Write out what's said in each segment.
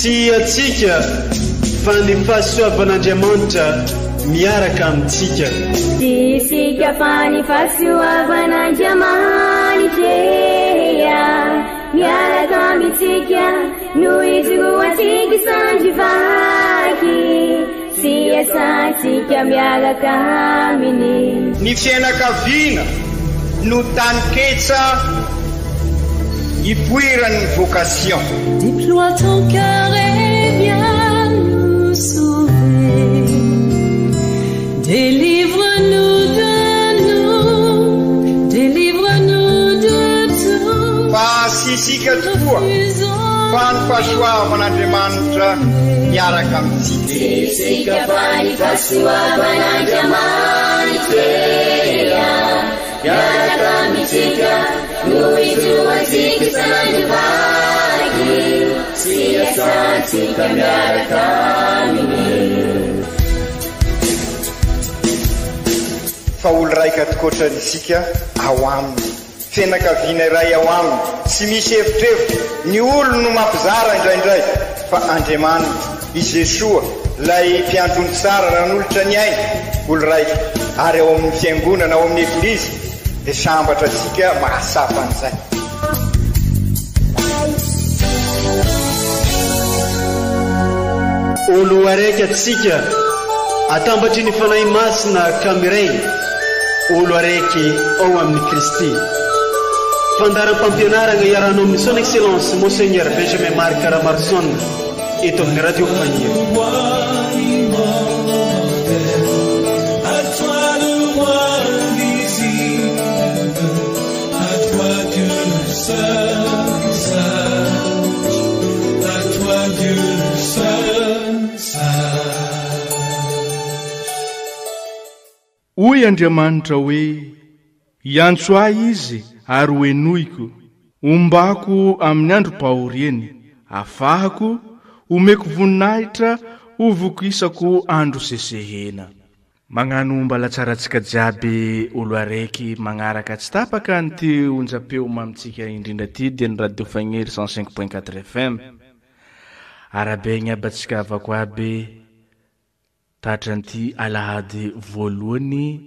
Tiatsika fa ny fahasoavan'Andriamanitra miaraka amintsika. Tisika fa ny fahasoavan'Andriamanitra miaraka amintsika noho izoroantsika isandrivaky sy asantsika miaraka aminy. Ny fianakaviana no taniketsa ipoiran'ny vocation. Déploie ton cœur et viens nous sauver. Délivre-nous de tout. Fa sisika tokoa fa ny fahasoavan'Andriamanitra miaraka amintsika. Sisika fa ny fahasoavan'Andriamanitra miaraka amintsika noho izoroantsika isandrivaky sy asantsika miaraka aminy. Fa olo raika atokotran'isika ao aminy, fianakaviana iray ao aminy, tsy misy evitrevitra. Ny olo no mampizara indraindray, fa Andriamanitra i Jesoa lay mpiandrony tsara ran'olotra ny aina, olo raika. Ary ao amin'ny fiangonana, ao amin'ny eglizy dia sambatra atsika mahasapa an'izay. Olo araiky atsika atambatry ny fanahy masina kamiray, olo araiky ao amin'ny Kristy. Fandaram-pampianarana iarahana amin'ny son excellence Monseigneur Benjamin Marc Caramarson eto amin'ny radio Fania. Hoy Andriamanitra hoe, iantso ahy izy ary hoenoiko, ombako amin'ny andro pahoriany, afahako, omeko voninahitra, ovoko isako andro sesehena. Magnano mbala tsaratsika jiaby olo araiky magnaraka tsy tapaka an'ity onjam-peo mamitsika indrindra ty dia ny radio Fagnery 105.4 FM. Arabegna abatsika avako aby tatranty alahady voalohany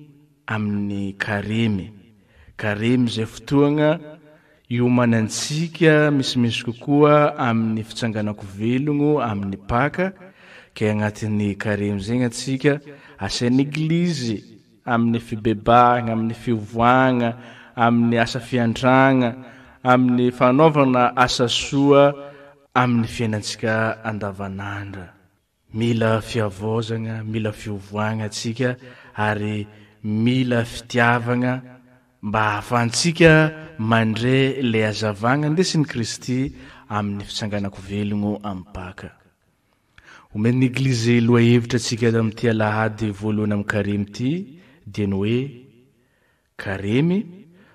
amin'ny karimy zay fotoagna iomanantsika misimisy kokoa amin'ny fitsanganako velogno amin'ny Paka. Kay agnatin'ny karimy zegny atsika asain'ny eglizy amin'ny fibebahana, amin'ny fiovoagna, amin'ny asa fiantragna, amin'ny fanaovana asa soa amin'ny fiainantsika andavanandra. Mila fiavozana, mila fiovoagna atsika ary mila fitiavagna mba hahafahantsika mandray le hazavagna ndesin'ny Kristy amin'ny fitsanganako velogno amin'ny Paka. Omen'ny eglizy loha hevitra atsika amin'ity alahady voalohany amin'ny karimy ty dia ny hoe karimy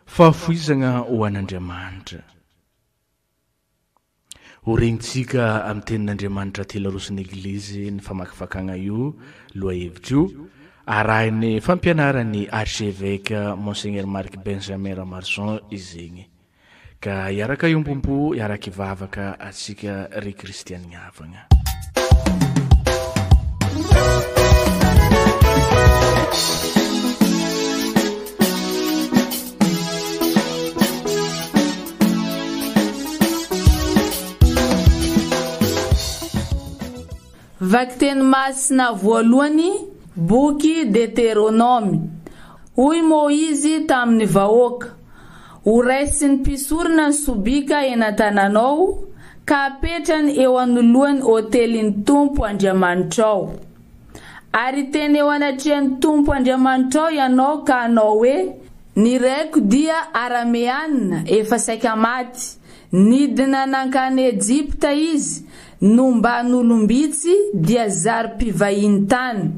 fahafoizagna ho an'Andriamanitra. Horegnitsika amin'ny tenin'Andriamanitra ty larosin'ny eglizy ny famakifakagna io loha hevitra io arahiny fampianarany archevêque Monseigneur Marc Benjamin Caramarson izegny. Ka iaraka iombombo iaraka ivavaka atsika ry kristianigna havagna. Vaky teny masina voalohany boky Deutéronome. Hoy Moizy tamin'ny vahoaka, ho raisin'ny mpisorona ny sobika eny an-tananao ka apetrany eo anoloan'ny hotelin'ny Tompo Andriamanitrao. Ary teny eo anatrehan'ny Tompo Andriamanitrao ianao ka anao hoe, ny raiko dia arameanina efa saika maty, nidina nankany Egypta izy, nomba n'olombitsy dia zary mpivahiny tany.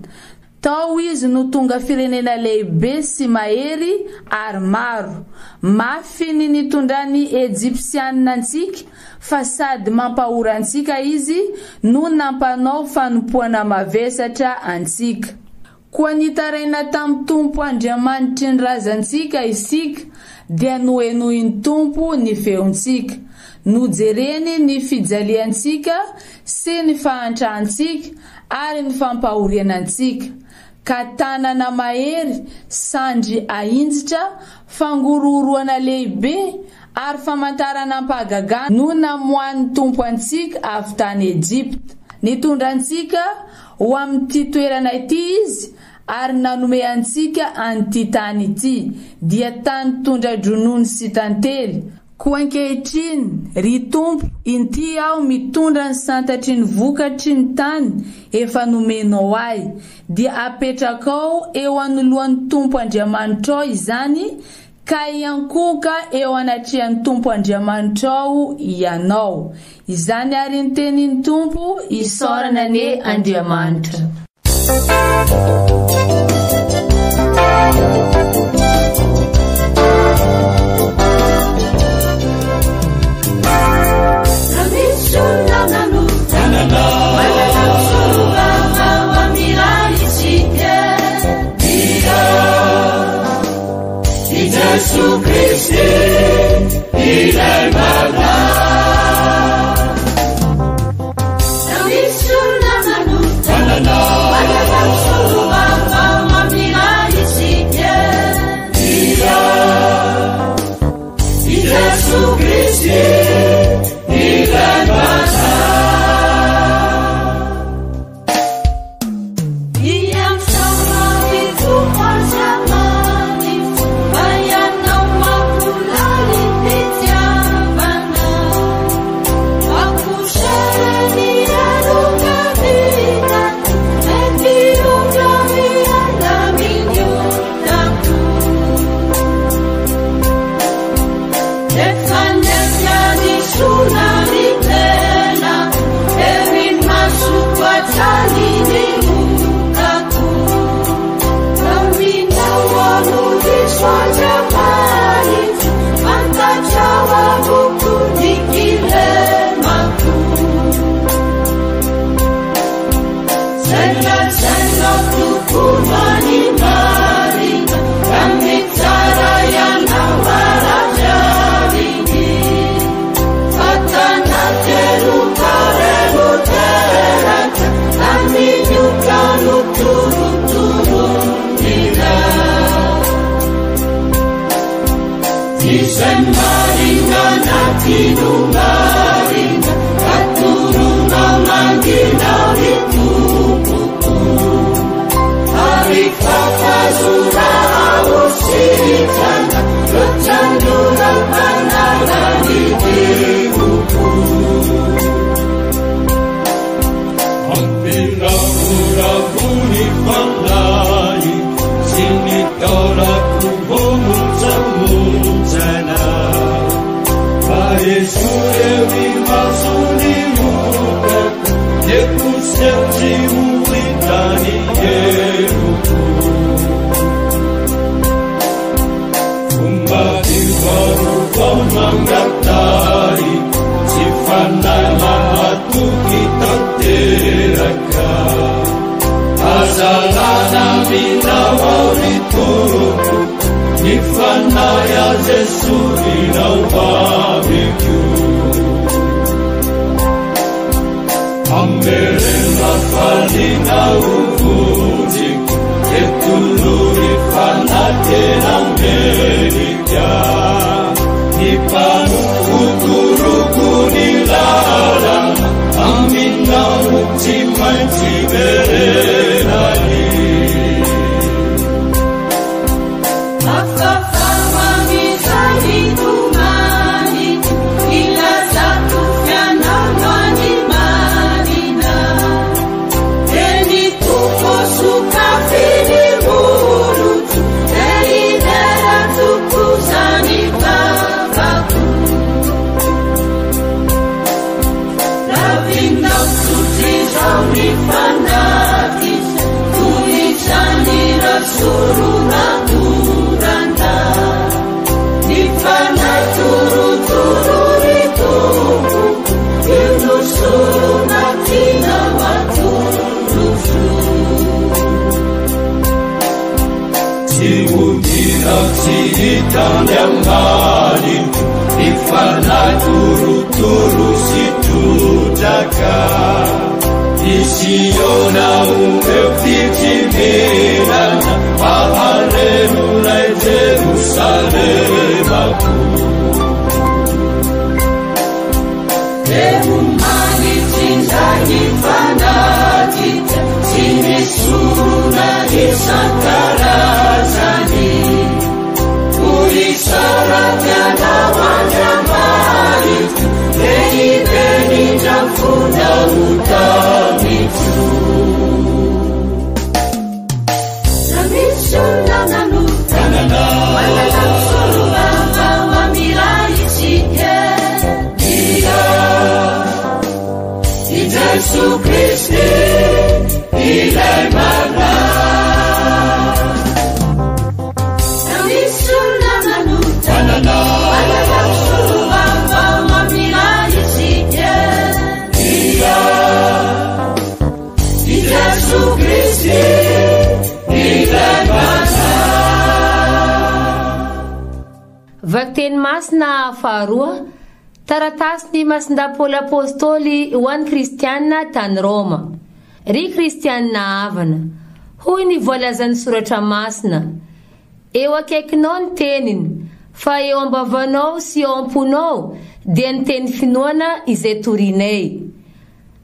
Tao izy no tonga firenena lehibe sy mahery ary maro. Mafy ny nitondrany Egyptianina antsika, fa sady mampahorantsika izy no nampanao fanompoana mavesatra antsika. Koa nitaraina tamin'ny Tompo Andriamanitry ny razantsika isika, dia nohenohin'ny Tompo ny feontsika. nojereny ny fijaliantsika sy ny fahantrahantsika ary ny fampahorianantsika ka tanana mahery sandry ahinjitra fangororoana lehibe ary famantarana ampahagaga no namoan'ny tompo antsika avy tany Ejipta nitondrantsika ho amin'ity toerana ity izy ary nanome antsika an'ity tany ity dia tany tondra-dronono sy tantely koa ankehitriny ry tompo inty aho mitondra ny santatry ny vokatry ny tany efa nomenao ahy dia apetrakao eo anoloan'ny tompo Andriamanitra izany ka iankoka eo anatrehan'ny tompo Andriamanitra ianao izany ary ny tenin'ny tompo isaorana ne Andriamanitra. Yesu Kristi ilai baba Yesu namanu tanana wala suba mama bila isike dia Yesu Kristi ilai baba Yang sama itu bersama Siwugira siritan yang maling Ifanaturu situtaka isiona umepitimirana Hallelujah Jerusalem Emumani tindani fanatite Sinisuna isakarazani Ulisaratyana wajamari Beni jamfuna utamitu Namisuna nanutanana Walala msulubamba wa mirai chike Yesu Kristi ile mana Namisuna nanutanana Walala msulubamba wa mirai chike Yesu Kristi ile mana Vakten masna faharua taratasy masinda Paoly apôstôly ho an'ny kristianina tany Roma. Ry kristianina havana, hoy ny voalazan'ny soratra masina. Eo akaikinao ny teniny, fa eo ambavanao sy eo amponao dia ny teny finoana izay torinay.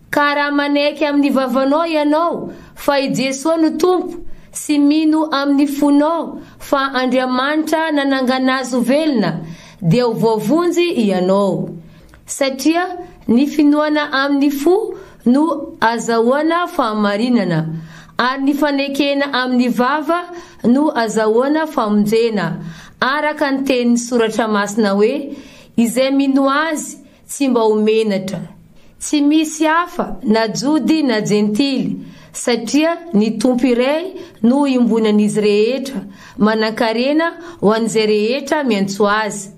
Ka raha manaiky amin'ny vavanao ianao fa i Jesosy no tompo sy mino amin'ny fonao fa Andriamanitra nanangana azy velona dia ho voavonjy ianao. Satria ny finoana amin'ny fo no azahoana fahamarinana, ary ny fanekena amin'ny vava no azahoana famonjena. Araka ny tenin'ny soratra masina hoe, izay mino azy tsy mba ho menatra. Tsy misy hafa na jody na jentily, satria ny tompo iray no imbonan'izy rehetra, manan-karena ho an'izay rehetra miantso azy.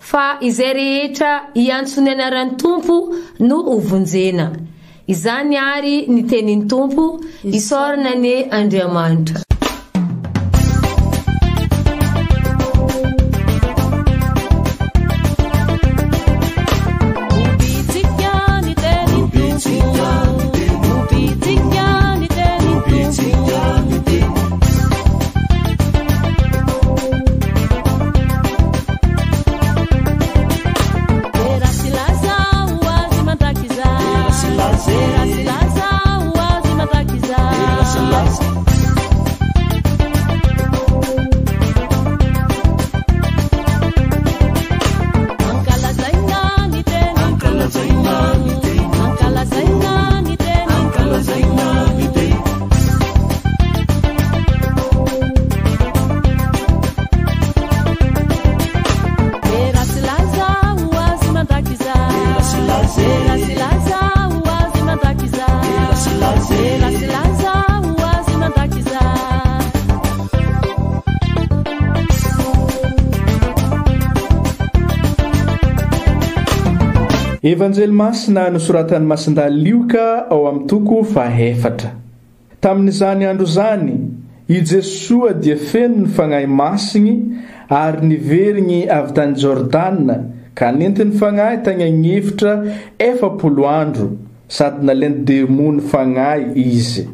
Fa izay rehetra iantsony anaran'ny tompo no hovonjena. Izany ary ny tenin'ny tompo, isaorana ny Andriamanitra. Evanjely masina nosoratan'ny masindaly Lioka ao amin'ny toko 4. Tamin'izany andro zany, i Jesosy dia feno ny fagnahy masiny ary niverigny avy tany Jordana ka nentiny fagnahy tany agn'efitra 40 andro sady naleny demony fagnahy izy.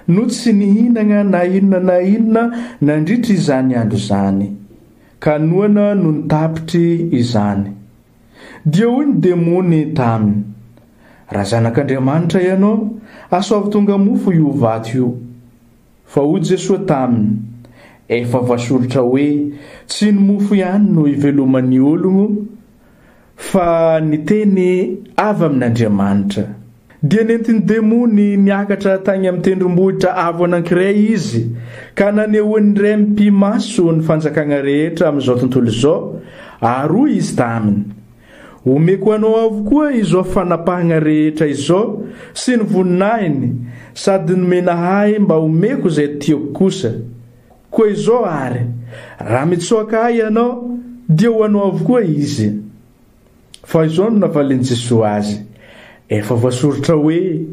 No tsy nihinagna na inona nandritra izany andro zany, ka noana no nitapitry izany. Dia hoy ny demony taminy, raha zanak'Andriamanitra ianao, asoavy tonga mofo io vato io. Fa hoy Jesosy taminy, efa voasoratra hoe tsy ny mofo ihany no iveloman'ny ologno, fa ny teny avy amin'Andriamanitra. Dia nentiny demony niakatra tany amin'ny tendrombohitra avo anankiray izy, ka nanehoany iray mpimaso ny fanjakana rehetra amin'izao tontolo izao, ary hoy izy taminy, omeko anao avokoa izao fanapahana rehetra izao sy ny voninahiny, sady nomenahay mba omeko izay tiako kosa. Koa izao ary, raha mitsoaka ahy ianao, dia ho anao avokoa izy. Fa izao no navalian'i Jesosy azy, efa voasoratra hoe,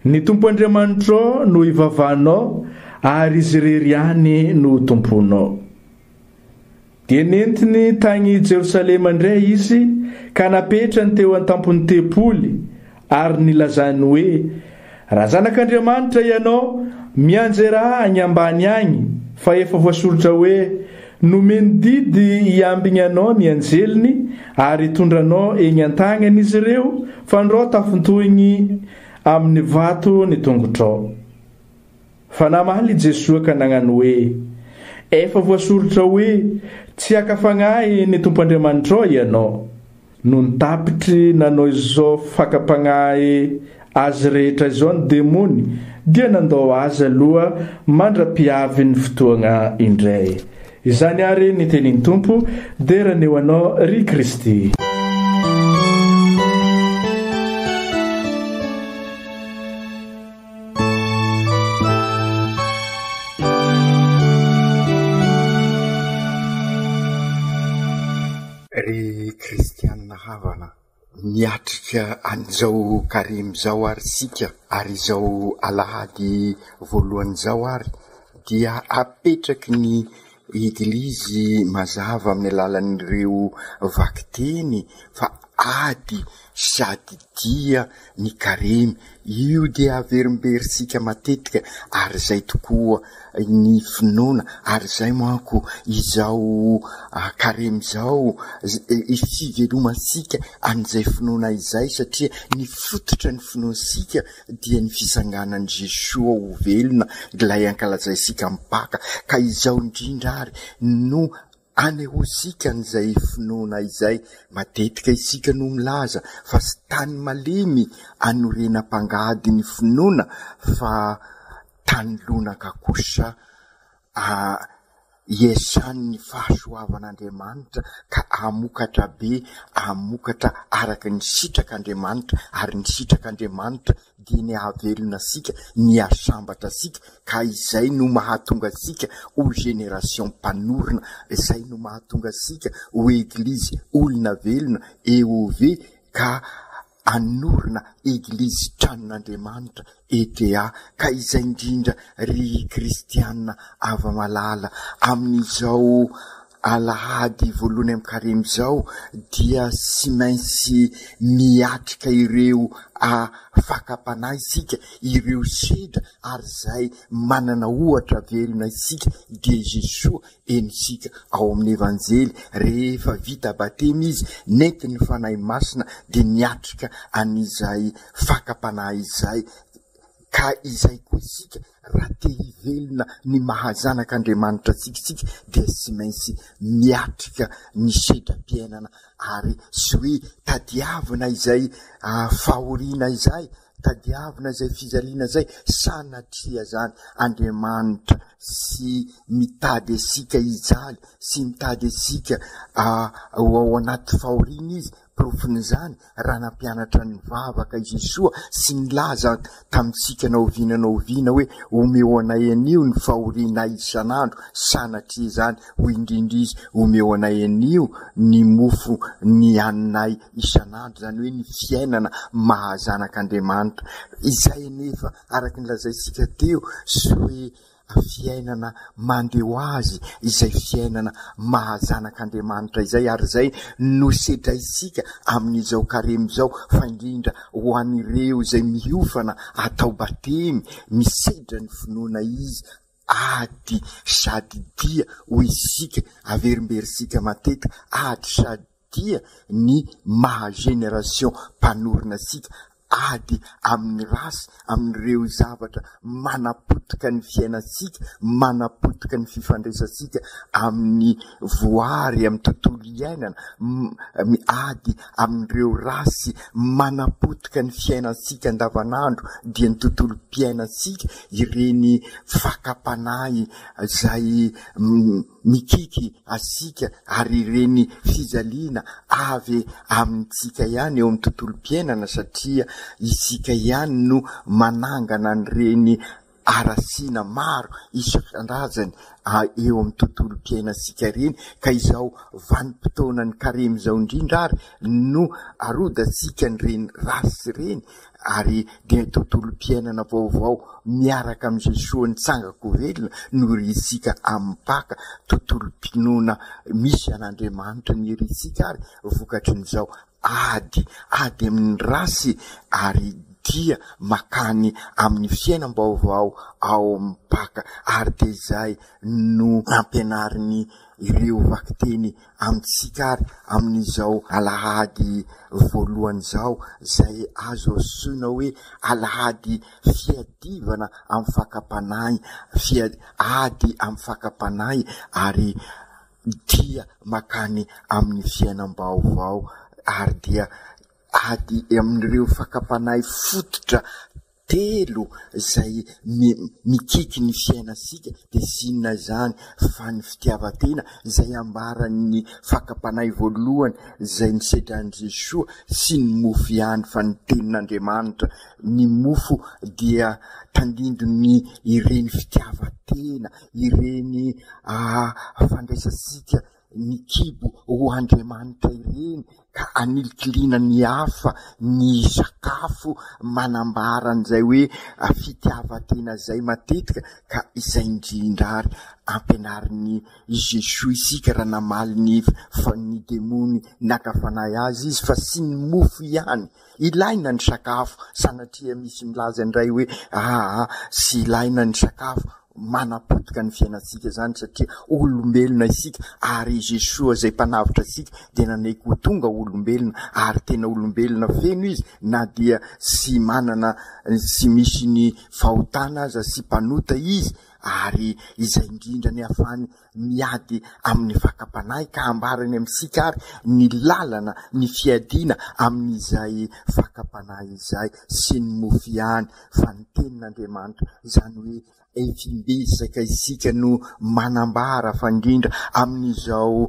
ny Tompo Andriamanitra no ivavahanao, ary izy irery ihany no tomponao. dia nentiny tagny Jerosalema indray izy ka napetrany teo an-tampon'ny tempoly ary nilazany hoe raha zanak'Andriamanitra ianao mianjera agny ambany agny fa efa voasoratra hoe nomeny didy iambigny anao ny anjeliny ary tondranao eny an-tagnany izy ireo fa andreo tafintohigny amin'ny vato ny tongotrao. Fa namaly Jesosy ka nagnano hoe efa voasoratra hoe tsy hakafagnahy ny Tompo Andriamanitrao ianao. No nitapitry nanao izao fakapagnahy azy rehetra izao ny demony dia nandao azy aloha mandra-piavy ny fotoagna indray. Izany ary ny tenin'ny Tompo deraneo anao ry Kristy. Ry kristianina havana miatrika an'izao karimy zao ary sika ary izao alahady voalohany zao ary dia apetraky ny eglizy mazava amin'ny alalan'ireo vakiteny fa ady sady dia ny karimy io dia averimberisika matetika ary zay tokoa ny finoana ary zay manko izao karimy zao fivelomansika an'izay finoana izay satria ny fototra ny finoansika dia ny fisanganan'i Jesoa ho velona ilay ankalazaisika mipaka ka izao indrindra ary no anehosika n'izay finoana izay matetika isika no milaza fa sy tany malemy anorena mpangady ny finoana fa tany lonaka kosa iesany fahasoavan'Andriamanitra ka amokatra be amokatra araka ny sitrak'Andriamanitra ary ny sitrak'Andriamanitra dia ny ahavelona sika ny asambatra sika ka izay no mahatonga sika ho generation mpanorona izay no mahatonga sika ho eglizy olona velona EOV ka anorona eglizy tranon'Andriamanitra ETA ka izay indrindra ry kristianina ava-malala amin'izao alahady voalohany amin'ny karimy zao dia sy maintsy miatrika ireo fakapanahy isika ireo sedra ary zay manana ohatra velona isika dia Jesoa enisika ao amin'ny evanjely rehefa vita batemy izy nety ny fanahy masina dia niatrika an'izay fakapanahy izay ka izay koa isika raha te hivelona ny mahazanak'Andriamanitra sikisika dia sy maintsy miatrika ny sedram-piainana ary sy hoe tadiavina izay fahoriana izay tadiavina izay fizaliana izay sanatria zany Andriamanitra sy mitady asika ijaly sy mitady asika ao anaty fahoriana izy profiny zany raha nampianatra ny vavaka Jesoa sy nilaza tamitsika naoviana hoe omeo anay anio ny fahoriana isan'andro sanatria zany ho indrindra izy omeo anay anio ny mofo ny haninay isan'andro zany hoe ny fiainana mahazanak'Andriamanitra izay nefa araka ny lazaisika teo sy hoe fiainana mandeho azy izay fiainana mahazanak'Andriamanitra izay ary zay no sedra isika amin'izao karemy zao fa indrindra ho an'ireo izay miofana atao batemy misedra ny finoana izy ady sady dia ho isika averimberisika matetika ady sady dia ny mahageneration mpanorona sika ady amin'ny rasy amin'ireo zavatra manapotika ny fiainasika manapotika ny fifandraisasika amin'ny voary amin'ny tontolo iainana ady amin'ireo rasy manapotika ny fiainasika andavanandro dia ny tontolo mpiainasika ireny fakapanahy zay mikiky asika ary ireny fizaliana avy amintsika ihany eo amin'ny tontolo mpiainana satria isika ihany no manangana an'ireny arasiana maro isan-karazany eo amin'ny tontolo mpiainasika reny, ka izao vanim-potoana ny karemy zao indrindra ary no arodantsika ny reny rasy reny, ary dia tontolo mpiainana vaovao miaraka amin'ny Jesosy nitsangako velona no risika amin'ny Paka, tontolo mpinoana misy an'Andriamanitra ny risika ary vokatrin'izao ady amin'ny rasy ary dia makany amin'ny fiainam-baovao ao amin'ny Paka, ary de zay no ampianariny ireo vakiteny amintsika ary amin'izao alahady voalohany zao zay azo antsoina hoe alahady fiadivana amin'ny fakapanahy, ady amin'ny fakapanahy, ary dia makany amin'ny fiainam-baovao, ary dia ady amin'ireo fakapanahy fototra telo zay mikiky ny fiainasika, de sinona zany fa ny fitiavatena zay ambaran'ny fakapanahy voalohany zay nisedran'i Jesosy sy ny mofo ihany fa ny tenin'Andriamanitra. Ny mofo dia tandindony ireny fitiavatena, ireny fandraisasika ny kibo ho Andriamanitra ireny, ka anilikilina ny hafa ny sakafo manambaran'izay hoe fitiavatena zay matetika, ka izay indrindra ary ampianarin'ny Jesosy isika raha namaly ny demony nakafanahy azy izy fa sy ny mofo ihany. Ilaina ny sakafo, sanatria misy milaza indray hoe sy ilaina ny sakafo, manapotika ny fiainasika zany satria olombelona isika, ary Jesosy zay mpanavitra asika dia nanaiky ho tonga olombelona, ary tena olombelona feno izy, na dia sy manana sy misy ny fahotana aza sy mpanota izy, ary izay indrindra ny afany miady amin'ny fakapanahy, ka ambarany amintsika ary ny lalana ny fiadiana amin'izay fakapanahy izay sy ny mofo ihany fa ny tenin'Andriamanitra, zany hoe efimbesaka isika no manambara fa indrindra amin'izao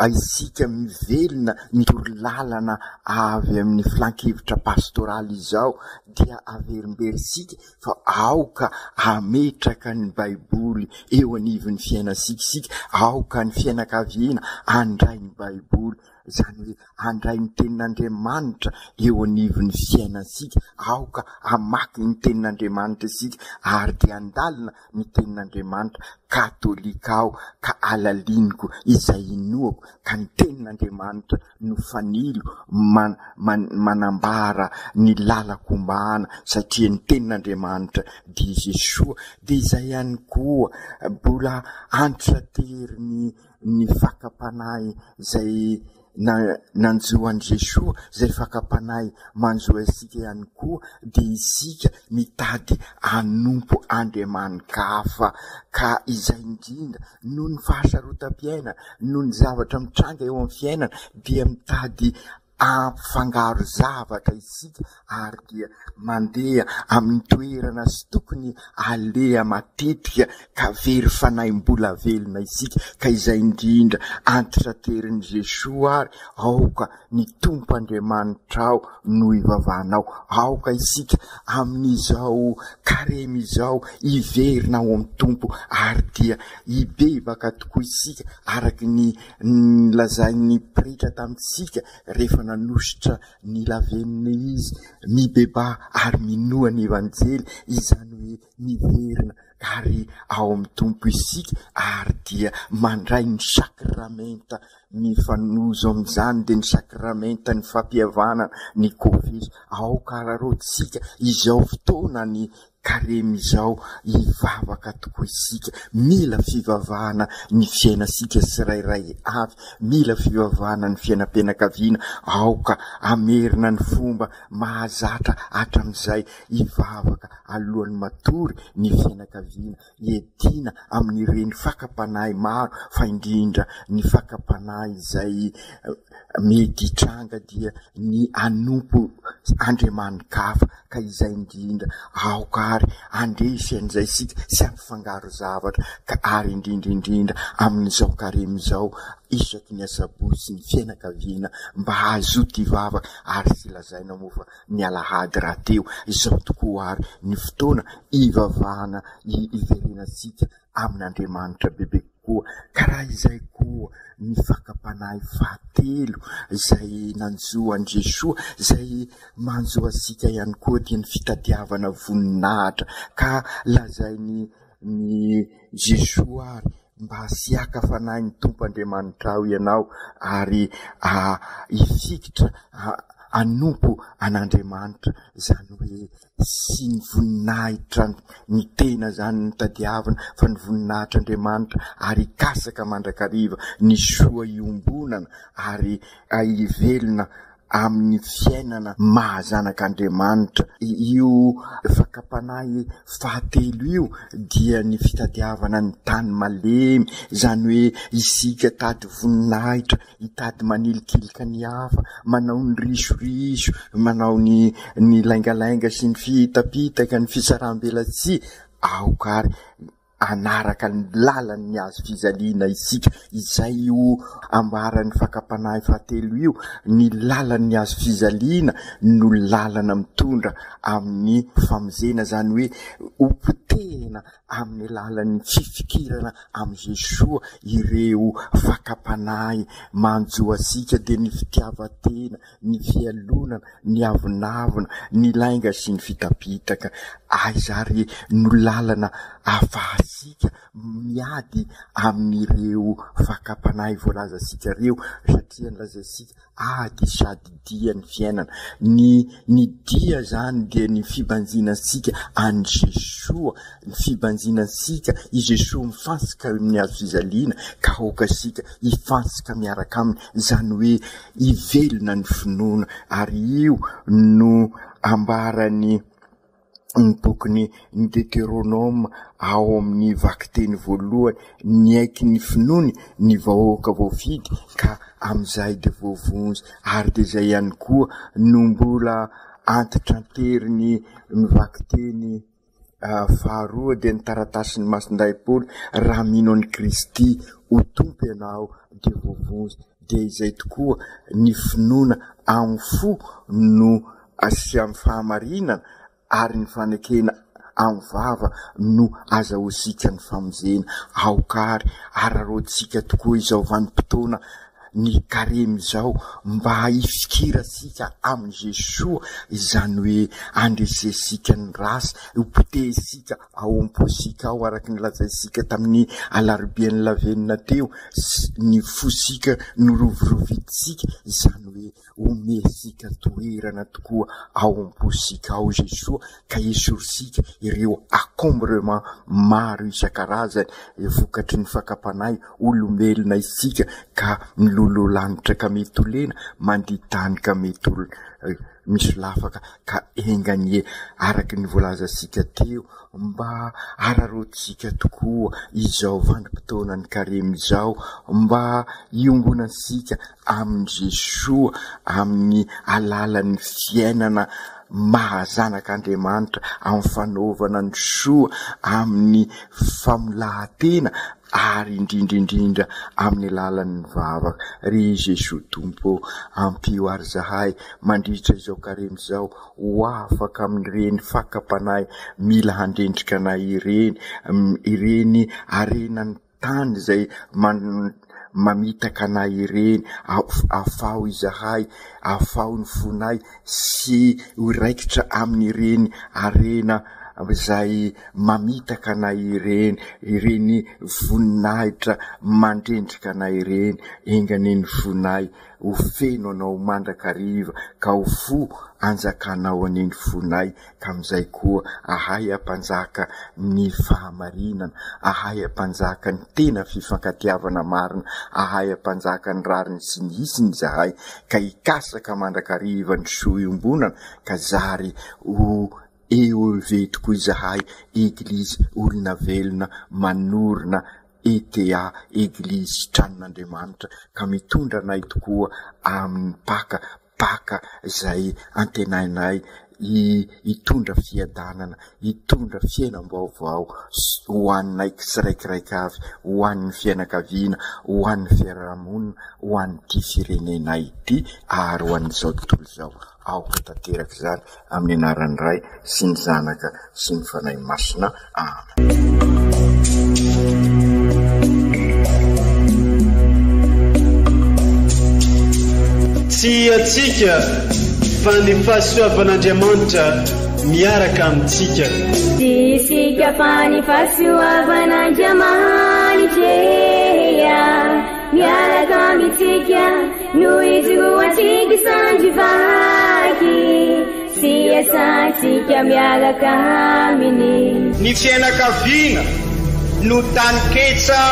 isika mivelona mitory lalana avy amin'ny filan-kevitra pastoraly izao, dia averimberisika fa aoka ametraka ny Baiboly eo anivon'ny fiainasika isika, aoka ny fianakaviana andray ny Baiboly, zany hoe andray ny tenin'Andriamanitra eo anivon'ny fiainasika, aoka amaky ny tenin'Andriamanitra isika, ary dia andalina ny tenin'Andriamanitra katolika aho, ka alaliniko izay inoako, ka ny tenin'Andriamanitra no fanilo manambara ny lalakombahana, satria ny tenin'Andriamanitra dia Jesosy. De izay ihany koa mbola antratery ny fakapanahy zay nanjoan'i Jesosy, zay fakapanahy manjoa isika ihany koa, de isika mitady anompo Andriamanikafa, ka izay indrindra noho ny fahasarotam-piainana, noho ny zavatra mitranga eo amin'ny fiainana, dia mitady ampifangaro zavatra isika, ary dia mandeha amin'ny toerana sy tokony aleha matetika, ka very fanaim-bola velona isika, ka izay indrindra antitraterin'i Jesosy ary aoka ny tompo Andriamanitra ao no ivavahanao, aoka isika amin'izao karemy izao iverina ao amin'ny tompo, ary dia ibebaka tokoa isika araky ny lazain'ny pretra tamintsika rehefa nanositra ny lavenina izy, mibeba ary minoa ny evanjely, izany hoe miverina ary ao amin'ny tompo isika, ary dia mandray ny sakramenta mifanozo amin'izany, de ny sakramenta ny fampihavana ny Covid, ao kararotsika izao fotoana ny karemy izao ivavaka tokoa isika, mila fivavahana ny fiainasika tsirairay avy, mila fivavahana ny fiainam-pianakaviana, aoka amerina ny fomba mahazatra hatramin'izay ivavaka alohan'ny matory ny fianakaviana, iadina amin'ireny fakapanahy maro, fa indrindra ny fakapanahy izay mety hitranga dia ny anompo Andriamanikafa, ka izay indrindra aoka ary andresy an'izay sika sy amifangaro zavatra ka ary indrindraindrindra amin'izao karimizao isaky ny asabotsy sy ny fianakaviana mba hazoty vavaka ary sy lazaina moa fa ny alahady raha teo izao tokoa ary ny fotoana ivavahana iverenasika amin'Andriamanitra bebe koa karaha izay koa ny fakapanahy fahatelo izay nanjoan Jesoa izay manjo asika ihany koa dia ny fitadiavana voninahitra ka lazainy ny Jesoa ary mba hasiaka fanahy ny Tompo Andriamanitra ao ianao ary ifikitra anompo an'Andriamanitra zany hoe sy ny voninahitra ny tena zany ny tadiavana fa ny voninahitra Andriamanitra ary kasaka mandrakariva ny soa iombonana ary ivelona amin'ny fiainana mahazanak'Andriamanitra. Io fakapanahy fahatelo io dia ny fitadiavana ny tany malemy zany hoe isika tady voninahitra hitady manilikilika ny hafa manao ny risoriso manao ny laingalainga sy ny fitapitaka ny fisaram-belatsia aokary anaraka ny lalan'ny azo fizaliana isika izay io ambaran'ny fakapanahy fahatelo io ny lalan'ny azo fizaliana no lalana mitondra amin'ny famozena zany hoe opotehina amin'ny lalan'ny fifikirana am Jesoa ireo fakapanahy manjo asika de ny fitiavatena ny fialonana ny avinavina ny lainga sy ny fitapitaka aizary no lalana afahasika miady amin'ireo fakapanahy voalaza sika reo satria nilaza sika ady sady dia ny fiainana ny dia zany dia ny fibanjinasika an Jesoa ny fibanjinasika i Jesoa mifansika amin'ny azo fizaliana ka hoka sika ifansika miaraka aminy zany hoe ivelona ny finoana ary io no ambarany ny bokony ny Deutéronome ao amin'ny vakiteny voalohany ny aiky ny finoany ny vahoaka voafidy ka amizay de voavonjy ary de zay ihany koa no mbola antitranteriny ny vakiteny faharoa de ny taratasy ny Masindray Paoly raha mino any Kristy ho tompo ianao de voavonjy de izay tokoa ny finoana amin'ny fo no sy amin'ny fahamarinana ary ny fanekena amin'ny vava no azahoasika ny famozena aokary ararotsika tokoa izao vanim-potoana ny karemy zao mba hifikira sika amin'ny Jesoa izany hoe andresesika ny rasy hopotehesika ao am-posika ao araky ny lazaisika tamin'ny alarobia ny lavenina teo ny fosika norovirovitsika izany hoe omesika toerana tokoa ao am-posika ao Jesoa ka esorisika ireo accombrement maro isan-karazany vokatry ny fakapanahy olombelona isika ka lolo lanitra ka mety olena manditany ka mety misy lafaka ka enganie araky ny voalaza sika teo mba ararotsika tokoa izao vanim-potoana ny karemy zao mba iombonasika amin'ny Jesoa amin'ny alalan'ny fiainana mahazanak'Andriamanitra amin'ny fanaovana ny soa amin'ny famolahatena ary indrindraindrindra amin'ny alalan'ny vavaka ry Jesoa Tompo ampio ary zahay mandritra izao karemy zao ho afaka amin'ireny fakapanahy mila handrendrika anay ireny arenany tany zay mamitaka anay ireny afao izahay afao ny fonay sy iraikitra amin'ireny arena zay mamitaka anay ireny voninahitra mandrendrika anay ireny enganeny fonay ho feno anao mandrakariva ka ho fo anjakanao aneny fonay ka amizay koa ahay ampanjaka ny fahamarinana ahay ampanjaka ny tena fifankatiavana marina ahay ampanjaka ny rariny sy ny isiny zahay ka ikasaka mandrakariva ny soa iombonana ka zary ho eo vetoko izahay eglizy olona velona manorina ETA eglizy tranon'Andriamanitra ka mitondra anay tokoa amin'ny paka zay antenainay hitondra fiadanana, hitondra fiainam-baovao ho anay tsiraikiraiky avy, ho an'ny fianakaviana, ho an'ny fiarahamonina, ho an'ity firenenay ity ary ho an'izao tontolo izao. Aoka tanteraka izany amin'ny anaran'ny Ray sy ny Zanaka sy ny Fanahy Masina. Tsy atsika fa ny fahasoavan'Andriamanitra miaraka amintsika. Tsy isika fa ny fahasoavan'Andriamanitra miaraka amintsika noho izy roa antsika sandrivaky. Tsy asantsika miaraka aminy. Ny fianakaviana no taniketsa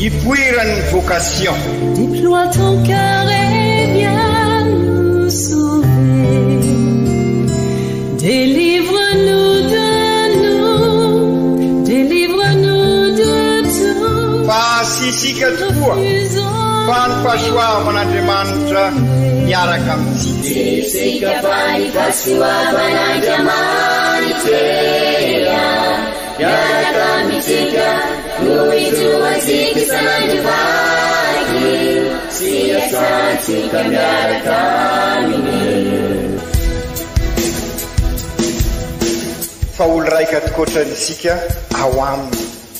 ipoiran'ny vocation. Déploie ton cœur et viens nous sauver. Délivre-nous de tout. Fa sisika tokoa fa ny fahasoavan'Andriamanitra miaraka amintsika. Sisika fa ny fahasoavan'Andriamanitra miaraka amintsika noho izy roa antsika sandrivaky. Tsy asantsika miaraka aminy. Fa olo raika atokotran'isika ao aminy,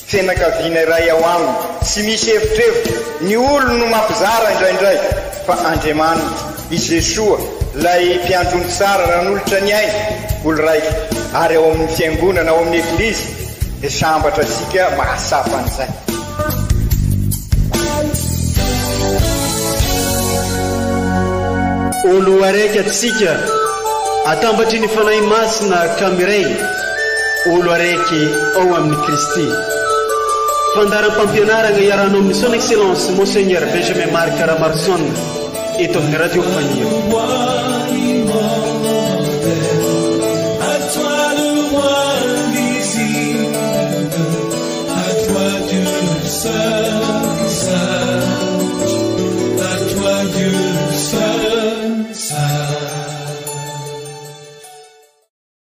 fianakaviana iray ao aminy, tsy misy evitrevitra. Ny olo no mampizara indraindray fa Andriamanitra i Jesoa lay mpiandrony tsara ranolotra ny aina olo raika. Ary ao amin'ny fiangonana, ao amin'ny eglizy dia sambatra tsika mahasapa an'izay. Olo araiky atsika atambatry ny fanahy masina kamiray, olo araiky ao amin'ny Kristy. Fandaram-pampianarana iaranao amin'ny son excellence Monseigneur Benjamin Marc Caramarson eto amin'ny radio Fania.